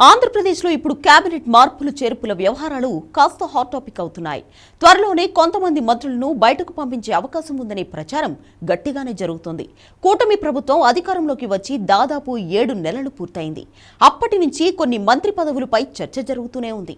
ఆంధ్రప్రదేశ్లో ఇప్పుడు కేబినెట్ మార్పులు చేర్పుల వ్యవహారాలు కాస్త హాట్ టాపిక్ అవుతున్నాయి. త్వరలోనే కొంతమంది మంత్రులను బయటకు పంపించే అవకాశం ఉందనే ప్రచారం గట్టిగానే జరుగుతోంది. కూటమి ప్రభుత్వం అధికారంలోకి వచ్చి దాదాపు 7 నెలలు పూర్తయింది. అప్పటి నుంచి కొన్ని మంత్రి పదవులపై చర్చ జరుగుతూనే ఉంది.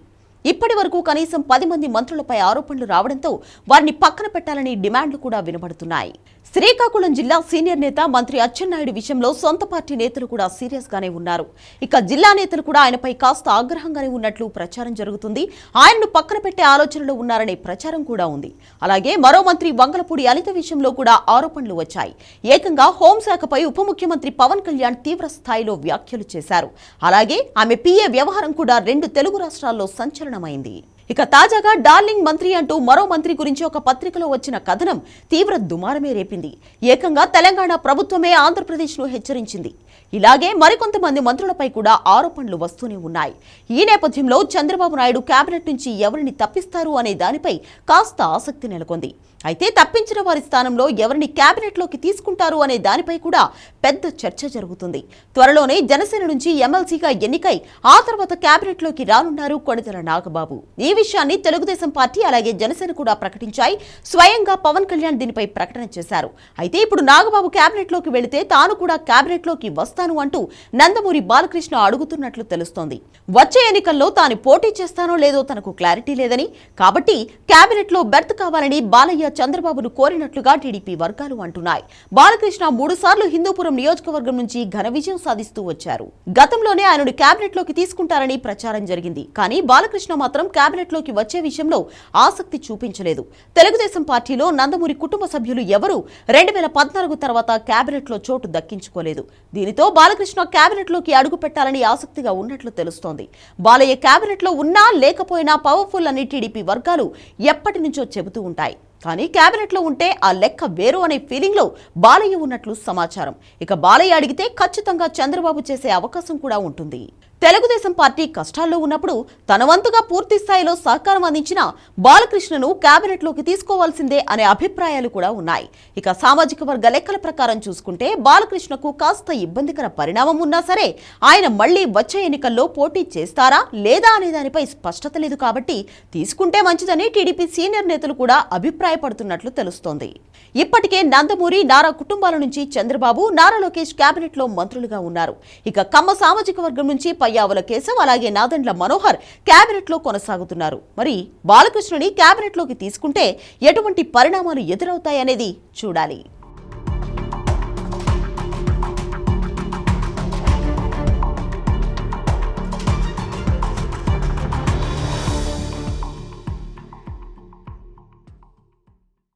ఇప్పటి వరకు కనీసం 10 మంది మంత్రులపై ఆరోపణలు రావడంతో వారిని పక్కన పెట్టాలని డిమాండ్లు కూడా వినబడుతున్నాయి. శ్రీకాకుళం జిల్లా సీనియర్ నేత మంత్రి అచ్చెన్నాయుడు విషయంలో సొంత పార్టీ నేతలు కూడా సీరియస్ గానే ఉన్నారు. ఇక జిల్లా నేతలు కూడా ఆయనపై కాస్త ఆగ్రహంగానే ఉన్నట్లు ప్రచారం జరుగుతుంది. ఆయన్ను పక్కన పెట్టే ఆలోచనలో ఉన్నారనే ప్రచారం కూడా ఉంది. అలాగే మరో మంత్రి వంగలపూడి అనిత విషయంలో కూడా ఆరోపణలు వచ్చాయి. ఏకంగా హోంశాఖపై ఉప ముఖ్యమంత్రి పవన్ కళ్యాణ్ తీవ్ర స్థాయిలో వ్యాఖ్యలు చేశారు. అలాగే ఆమె పిఏ వ్యవహారం కూడా 2 తెలుగు రాష్ట్రాల్లో సంచలనమైంది. ఇక తాజాగా డార్లింగ్ మంత్రి అంటూ మరో మంత్రి గురించి ఒక పత్రికలో వచ్చిన కథనం తీవ్ర దుమారమే రేపింది. ఏకంగా తెలంగాణ ప్రభుత్వమే ఆంధ్రప్రదేశ్ను హెచ్చరించింది. ఇలాగే మరికొంతమంది మంత్రులపై కూడా ఆరోపణలు వస్తూనే ఉన్నాయి. ఈ నేపథ్యంలో చంద్రబాబు నాయుడు కేబినెట్ నుంచి ఎవరిని తప్పిస్తారు అనే దానిపై కాస్త ఆసక్తి నెలకొంది. అయితే తప్పించిన వారి స్థానంలో ఎవరిని కేబినెట్లోకి తీసుకుంటారు అనే దానిపై కూడా పెద్ద చర్చ జరుగుతుంది. త్వరలోనే జనసేన నుంచి ఎమ్మెల్సీగా ఎన్నికై ఆ తర్వాత కేబినెట్లోకి రానున్నారు కొణిదెల నాగబాబు. ఈ విషయాన్ని తెలుగుదేశం పార్టీ అలాగే జనసేన కూడా ప్రకటించాయి. స్వయంగా పవన్ కళ్యాణ్ దీనిపై ప్రకటన చేశారు. అయితే ఇప్పుడు నాగబాబు కేబినెట్లోకి వెళితే తాను కూడా కేబినెట్లోకి వస్తాను అంటూ నందమూరి బాలకృష్ణ అడుగుతున్నట్లు తెలుస్తోంది. వచ్చే ఎన్నికల్లో తాను పోటీ చేస్తానో లేదో తనకు క్లారిటీ లేదని, కాబట్టి కేబినెట్లో బెర్త్ కావాలని బాలయ్య చంద్రబాబును కోరినట్లుగా టీడీపీ వర్గాలు అంటున్నాయి. బాలకృష్ణ 3 సార్లు హిందూపురం నియోజకవర్గం నుంచి ఘన విజయం సాధిస్తూ వచ్చారు. గతంలోనే ఆయనను కేబినెట్లోకి తీసుకుంటారని ప్రచారం జరిగింది. కానీ బాలకృష్ణ మాత్రం కేబినెట్లోకి వచ్చే విషయంలో ఆసక్తి చూపించలేదు. తెలుగుదేశం పార్టీలో నందమూరి కుటుంబ సభ్యులు ఎవరూ 2014 తర్వాత కేబినెట్లో చోటు దక్కించుకోలేదు. దీనితో బాలకృష్ణ కేబినెట్లోకి అడుగు పెట్టాలని ఆసక్తిగా ఉన్నట్లు తెలుస్తోంది. బాలయ్య కేబినెట్లో ఉన్నా లేకపోయినా పవర్ఫుల్ అని టీడీపీ వర్గాలు ఎప్పటి నుంచో చెబుతూ ఉంటాయి. కానీ కేబినెట్లో ఉంటే ఆ లెక్క వేరు అనే ఫీలింగ్ లో బాలయ్య ఉన్నట్లు సమాచారం. ఇక బాలయ్య అడిగితే ఖచ్చితంగా చంద్రబాబు చేసే అవకాశం కూడా ఉంటుంది. తెలుగుదేశం పార్టీ కష్టాల్లో ఉన్నప్పుడు తన వంతుగా పూర్తి స్థాయిలో సహకారం అందించిన బాలకృష్ణను కేబినెట్లోకి తీసుకోవాల్సిందే అనే అభిప్రాయాలు కూడా ఉన్నాయి. ఇక సామాజిక వర్గ లెక్కల ప్రకారం చూసుకుంటే బాలకృష్ణకు కాస్త ఇబ్బందికర పరిణామం ఉన్నా సరే ఆయన మళ్లీ వచ్చే ఎన్నికల్లో పోటీ చేస్తారా లేదా అనే దానిపై స్పష్టత లేదు. కాబట్టి తీసుకుంటే మంచిదని టీడీపీ సీనియర్ నేతలు కూడా అభిప్రాయపడుతున్నట్లు తెలుస్తోంది. ఇప్పటికే నందమూరి, నారా కుటుంబాల నుంచి చంద్రబాబు, నారా లోకేష్ కేబినెట్ లో మంత్రులుగా ఉన్నారు. ఇక కమ్మ సామాజిక వర్గం నుంచి పయ్యావుల కేశవ్ అలాగే నాదెండ్ల మనోహర్ కేబినెట్ లో కొనసాగుతున్నారు. మరి బాలకృష్ణని కేబినెట్ లోకి తీసుకుంటే ఎటువంటి పరిణామాలు ఎదురవుతాయనేది చూడాలి.